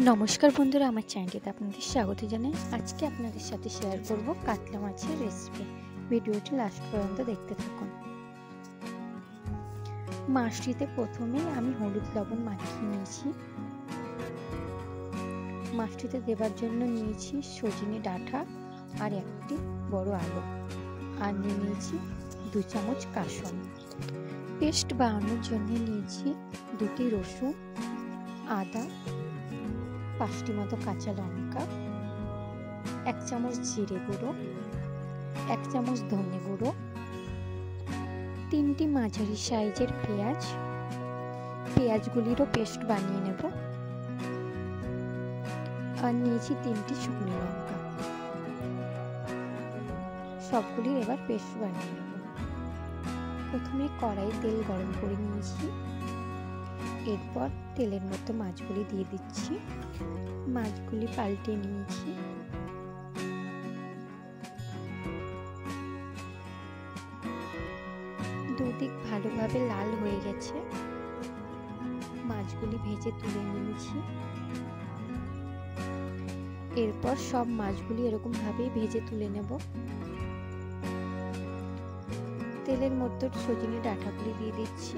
নমস্কার বন্ধুরা, আমার চ্যানেলটিতে আপনাদের স্বাগত জানাই। আজকে আপনাদের সাথে শেয়ার করব কাতলা মাছের রেসিপি। ভিডিওটি লাস্ট পর্যন্ত দেখতে থাকুন। মাছটিতে প্রথমে আমি হলুদ লবণ মাখিয়ে নিয়েছি। মাছটিতে দেবার জন্য নিয়েছি সজনে ডাঁটা আর একটি বড় আলু, আর নিয়েছি 2 চামচ কাসুন। পেস্ট বানানোর জন্য নিয়েছি 2টি রসুন, আদা, 5টি মতো কাঁচা লঙ্কা, 1 চামচ জিরে গুঁড়ো, 1 চামচ ধনে গুঁড়ো, 3টি মাঝারি সাইজের পেঁয়াজ। পেঁয়াজগুলিরও পেস্ট বানিয়ে নেব। আর নিয়েছি 3টি শুকনো লঙ্কা। সবগুলির এবার পেস্ট বানিয়ে নেব। প্রথমে কড়াই তেল গরম করে নিয়েছি। এরপর তেলের মধ্যে মাছগুলি দিয়ে দিচ্ছি। মাছগুলি পাল্টে নিয়েছি। দুদিক ভালোভাবে লাল হয়ে গেছে। মাছগুলি ভেজে তুলে নিয়েছি। এরপর সব মাছগুলি এরকম ভাবে ভেজে তুলে নেব। তেলের মধ্যে সজনে ডাঁটাগুলি দিয়ে দিচ্ছি।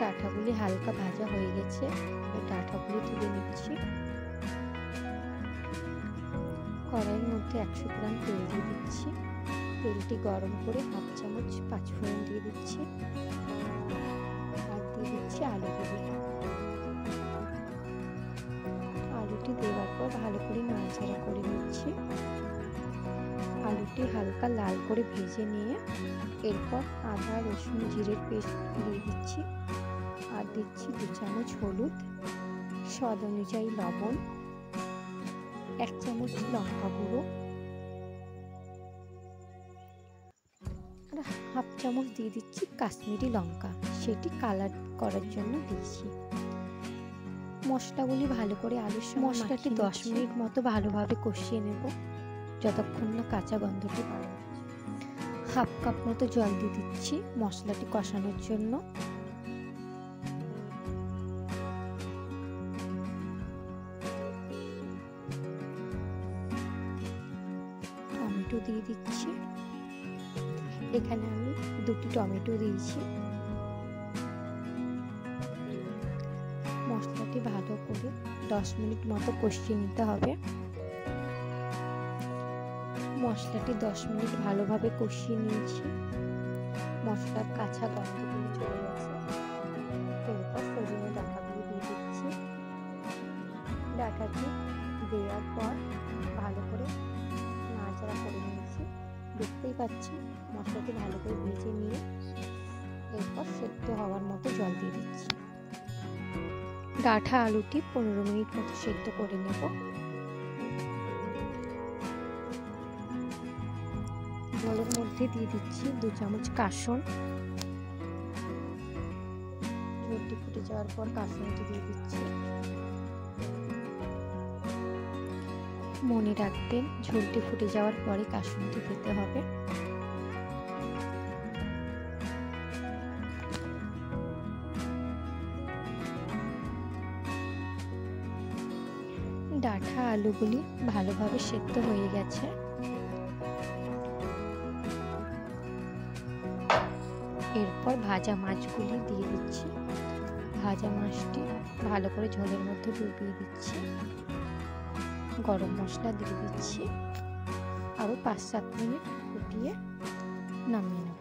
ডাঁটাগুলি হালকা ভাজা হয়ে গেছে। ডাঁটাগুলি তুলে নিচ্ছি। কড়াইয়ের মধ্যে 100 গ্রাম তেল দিয়ে দিচ্ছি। তেলটি গরম করে 1/2 চামচ পাঁচফোড়ন দিয়ে দিচ্ছি। আর দিয়ে দিচ্ছি আলুগুলি। আলুটি দেওয়ার পর ভালো করে নাড়াচাড়া করে নিচ্ছি। আলুটি হালকা লাল করে ভেজে নিয়ে এরপর আদা, রসুন, জিরের পেস্ট দিয়ে দিচ্ছি। আর দিচ্ছি 2 চামচ হলুদ, স্বাদ অনুযায়ী লবণ, 1 চামচ লঙ্কা গুঁড়ো, আর 1/2 চামচ দিয়ে দিচ্ছি কাশ্মীরি লঙ্কা, সেটি কালার করার জন্য দিচ্ছি। মশলাগুলি ভালো করে আলুর সঙ্গে মশলাটি 10 মিনিট মতো ভালোভাবে কষিয়ে নেব, যতক্ষণ না কাঁচা গন্ধটি পাওয়া যাচ্ছে। 1/2 কাপ মতো জল দিয়ে দিচ্ছি মশলাটি কষানোর জন্য। টমেটো দিয়ে দিচ্ছি। এখানে আমি 2টি টমেটো দিয়েছি। মশলাটি ভালো করে 10 মিনিট মতো কষিয়ে নিতে হবে। মশলাটি 10 মিনিট ভালোভাবে কষিয়ে নিয়েছি। মশলার কাঁচা গন্ধগুলি চলে গেছে। এরপর সজনে ডাঁটাগুলি দিয়ে দিচ্ছি। ডাঁটাটি দেওয়ার পর ভালো করে নাড়াচাড়া করে নিয়েছি। দেখতেই পাচ্ছি মশলাটি ভালো করে ভেজে নিয়ে এরপর সেদ্ধ হওয়ার মতো জল দিয়ে দিচ্ছি। ডাঁটা আলুটি 15 মিনিট মতো সেদ্ধ করে নেব। জলের মধ্যে দিয়ে দিচ্ছি 2 চামচ কাসুন। ঝোলটি ফুটে যাওয়ার পর কাসুনটি দিয়ে দিচ্ছি। মনে রাখবেন, ঝোলটি ফুটে যাওয়ার পরে কাসুনটি দিতে হবে। ডাঁটা আলুগুলি ভালোভাবে সেদ্ধ হয়ে গেছে। এরপর ভাজা মাছগুলি দিয়ে দিচ্ছি। ভাজা মাছটি ভালো করে ঝোলের মধ্যে ডুবিয়ে দিচ্ছি। গরম মশলা দিয়ে দিচ্ছি। আরও 5-7 মিনিট ফুটিয়ে নামিয়ে নেব।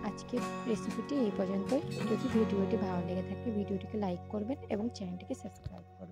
আজকের রেসিপিটি এই পর্যন্তই। যদি ভিডিওটি ভালো লেগে থাকে ভিডিওটিকে লাইক করবেন এবং চ্যানেলটিকে সাবস্ক্রাইব করবেন।